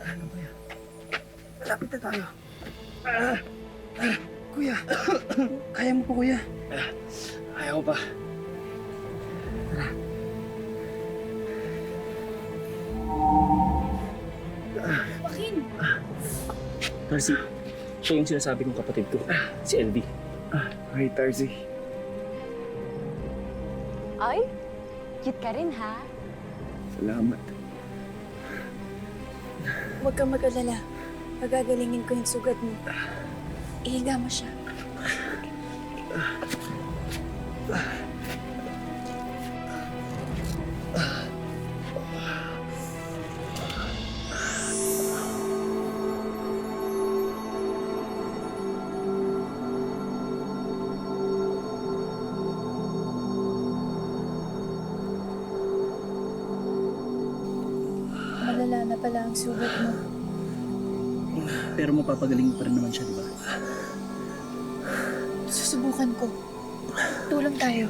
Ano ba yan? Malapit na tayo. Kuya, kaya mo po kuya. Ayaw ko pa. Joaquin! Tarsi, siya yung sinasabi kong kapatid ko, si LB. Hi, Tarzi. Ay, cute ka rin ha? Salamat. Huwag kang mag-alala. Pagagalingin ko yung sugat mo. Ihiga mo siya. Malala na pala ang sugat mo. Pero mapapagaling pa rin naman siya, di ba? Susubukan ko. Tulong tayo.